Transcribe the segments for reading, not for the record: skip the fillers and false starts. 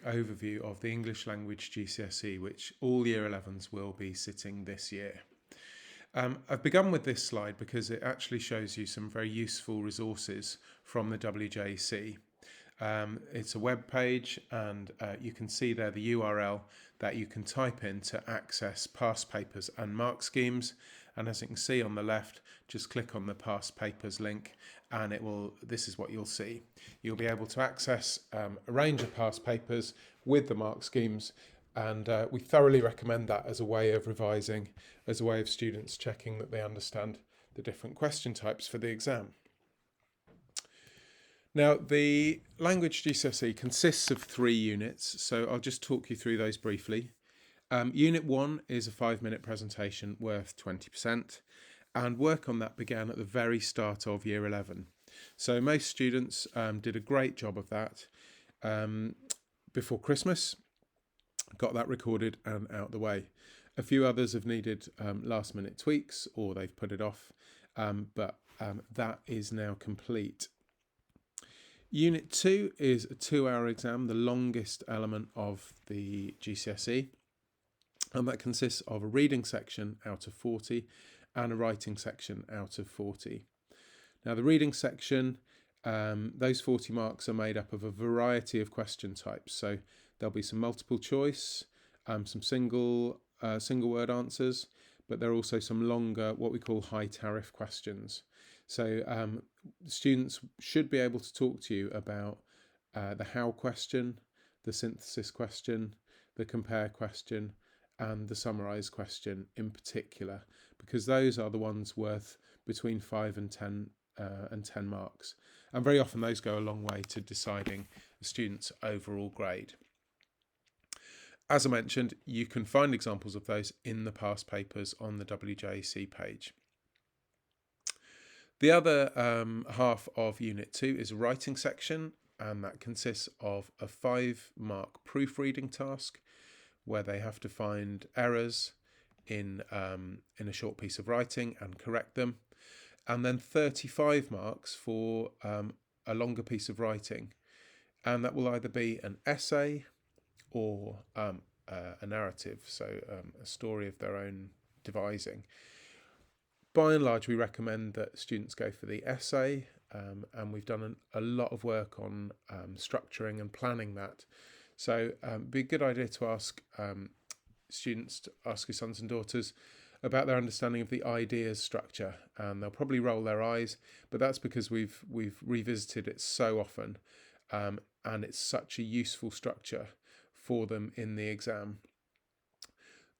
overview of the English language GCSE, which all Year 11s will be sitting this year. I've begun with this slide because it actually shows you some very useful resources from the WJC. It's a web page, and you can see there the URL that you can type in to access past papers and mark schemes. And as you can see on the left, just click on the past papers link and this is what you'll see. You'll be able to access a range of past papers with the mark schemes, and we thoroughly recommend that as a way of revising, as a way of students checking that they understand the different question types for the exam. Now, the language GCSE consists of 3 units, so I'll just talk you through those briefly. Unit 1 is a 5-minute presentation worth 20%, and work on that began at the very start of Year 11. So most students did a great job of that before Christmas, got that recorded and out the way. A few others have needed last-minute tweaks, or they've put it off, but that is now complete. Unit 2 is a 2-hour exam, the longest element of the GCSE, and that consists of a reading section out of 40 and a writing section out of 40. Now, the reading section, those 40 marks are made up of a variety of question types. So there'll be some multiple choice, some single word answers, but there are also some longer, what we call high tariff questions. So students should be able to talk to you about the how question, the synthesis question, the compare question, and the summarise question in particular, because those are the ones worth between 5 and 10 marks. And very often those go a long way to deciding a student's overall grade. As I mentioned, you can find examples of those in the past papers on the WJC page. The other half of Unit 2 is a writing section, and that consists of a 5-mark proofreading task where they have to find errors in a short piece of writing and correct them, and then 35 marks for a longer piece of writing, and that will either be an essay or a narrative, so a story of their own devising. By and large, we recommend that students go for the essay, and we've done a lot of work on structuring and planning that. So it'd be a good idea to ask students, to ask your sons and daughters about their understanding of the ideas structure, and they'll probably roll their eyes, but that's because we've revisited it so often, and it's such a useful structure for them in the exam.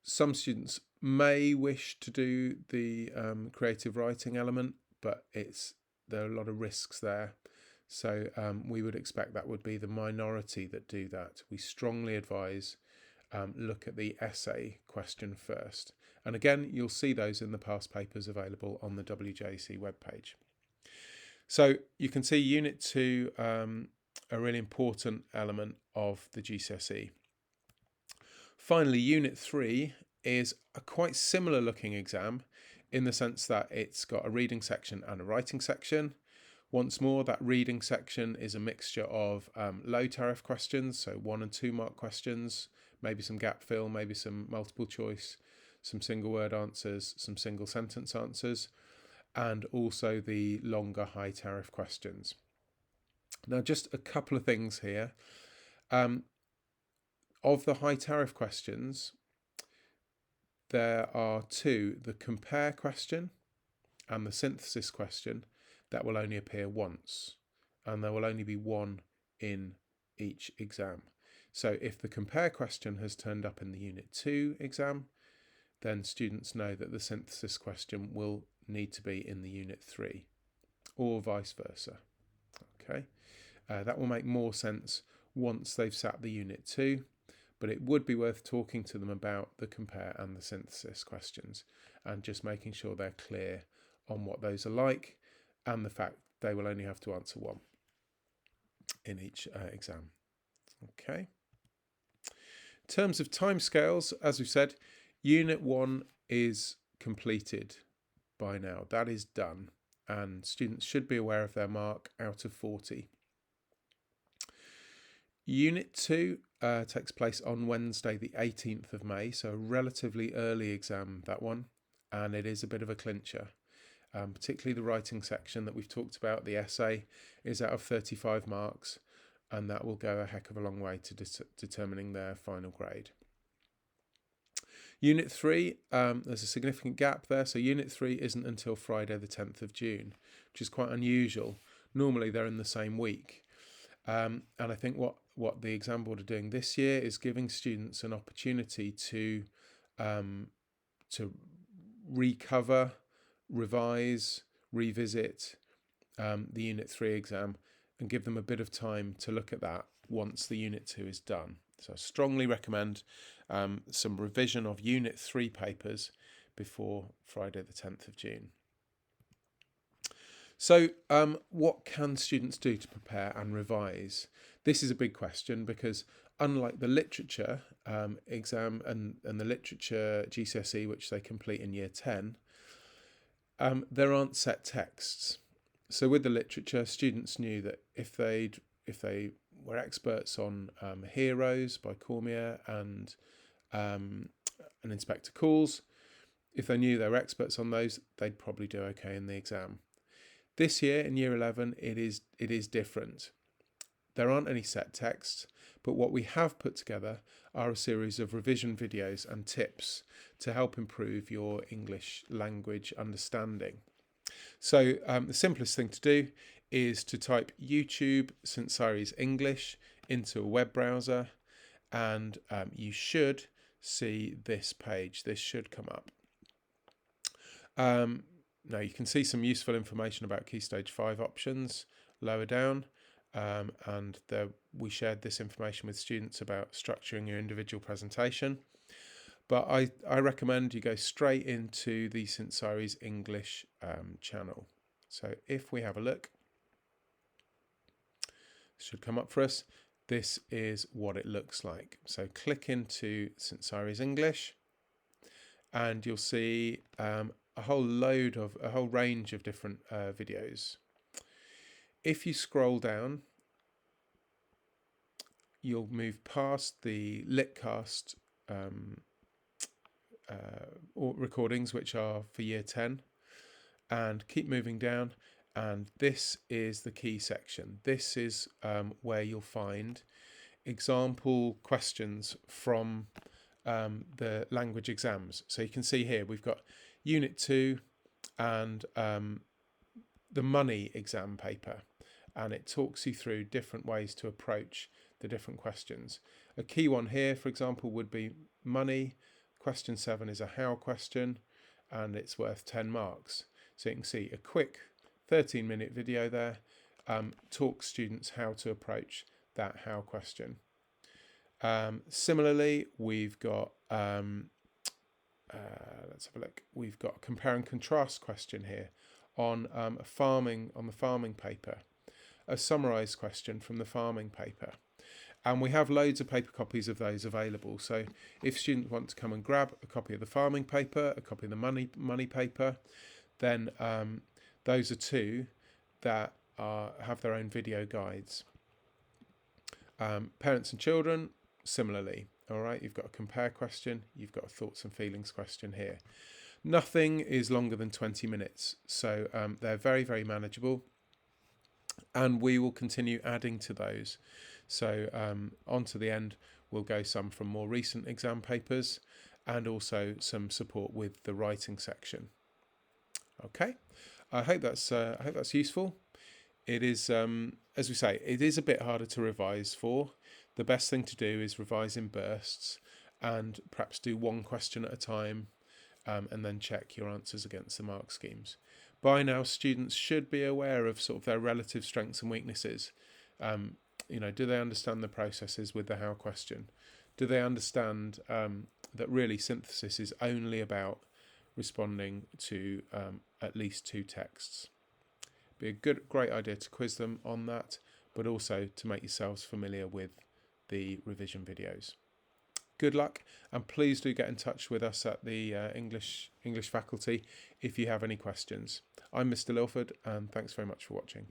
Some students may wish to do the creative writing element, but there are a lot of risks there. So we would expect that would be the minority that do that. We strongly advise look at the essay question first. And again, you'll see those in the past papers available on the WJC webpage. So you can see Unit 2, a really important element of the GCSE. Finally, Unit 3 is a quite similar looking exam in the sense that it's got a reading section and a writing section. Once more, that reading section is a mixture of low tariff questions, so 1 and 2 mark questions, maybe some gap fill, maybe some multiple choice, some single word answers, some single sentence answers, and also the longer high tariff questions. Now, just a couple of things here. Of the high tariff questions, there are 2, the compare question and the synthesis question, that will only appear once, and there will only be 1 in each exam. So if the compare question has turned up in the Unit 2 exam, then students know that the synthesis question will need to be in the Unit 3, or vice versa. Okay, that will make more sense once they've sat the Unit 2, but it would be worth talking to them about the compare and the synthesis questions and just making sure they're clear on what those are like, and the fact they will only have to answer 1 in each exam. Okay. In terms of timescales, as we've said, Unit 1 is completed by now. That is done, and students should be aware of their mark out of 40. Unit 2 takes place on Wednesday the 18th of May, so a relatively early exam, that one, and it is a bit of a clincher. Particularly the writing section that we've talked about, the essay, is out of 35 marks, and that will go a heck of a long way to determining their final grade. Unit 3, there's a significant gap there, so Unit 3 isn't until Friday the 10th of June, which is quite unusual. Normally they're in the same week. And I think what the exam board are doing this year is giving students an opportunity to recover, revise, revisit the Unit 3 exam and give them a bit of time to look at that once the Unit 2 is done. So I strongly recommend some revision of Unit 3 papers before Friday the 10th of June. So what can students do to prepare and revise? This is a big question because unlike the literature exam and the literature GCSE, which they complete in year 10, there aren't set texts. So with the literature, students knew that if they were experts on Heroes by Cormier and Inspector Calls, if they knew they were experts on those, they'd probably do okay in the exam. This year in year 11, it is different. There aren't any set texts, but what we have put together are a series of revision videos and tips to help improve your English language understanding. So the simplest thing to do is to type YouTube St Cyrie's English into a web browser, and you should see this page. This should come up. Now you can see some useful information about Key Stage 5 options lower down, and we shared this information with students about structuring your individual presentation. But I recommend you go straight into the St Cyrie's English channel. So if we have a look, it should come up for us. This is what it looks like. So click into St Cyrie's English and you'll see a whole range of different videos. If you scroll down, you'll move past the Litcast recordings, which are for year 10, and keep moving down, and this is the key section. This is where you'll find example questions from the language exams. So you can see here we've got Unit 2 and the money exam paper, and it talks you through different ways to approach the different questions. A key one here, for example, would be money. Question 7 is a how question, and it's worth 10 marks. So you can see a quick 13-minute video there talks students how to approach that how question. Similarly, we've got let's have a look. We've got a compare and contrast question here on the farming paper, a summarised question from the farming paper. And we have loads of paper copies of those available. So if students want to come and grab a copy of the farming paper, a copy of the money paper, then those are two that have their own video guides. Parents and children, similarly. All right, you've got a compare question, you've got a thoughts and feelings question here. Nothing is longer than 20 minutes, so they're very, very manageable. And we will continue adding to those. So on to the end, we'll go some from more recent exam papers and also some support with the writing section. Okay, I hope that's useful. It is, as we say, it is a bit harder to revise for. The best thing to do is revise in bursts and perhaps do one question at a time and then check your answers against the mark schemes. By now, students should be aware of sort of their relative strengths and weaknesses. Do they understand the processes with the how question? Do they understand that really synthesis is only about responding to at least 2 texts? Be a great idea to quiz them on that, but also to make yourselves familiar with the revision videos. Good luck, and please do get in touch with us at the English faculty if you have any questions. I'm Mr. Lillford, and thanks very much for watching.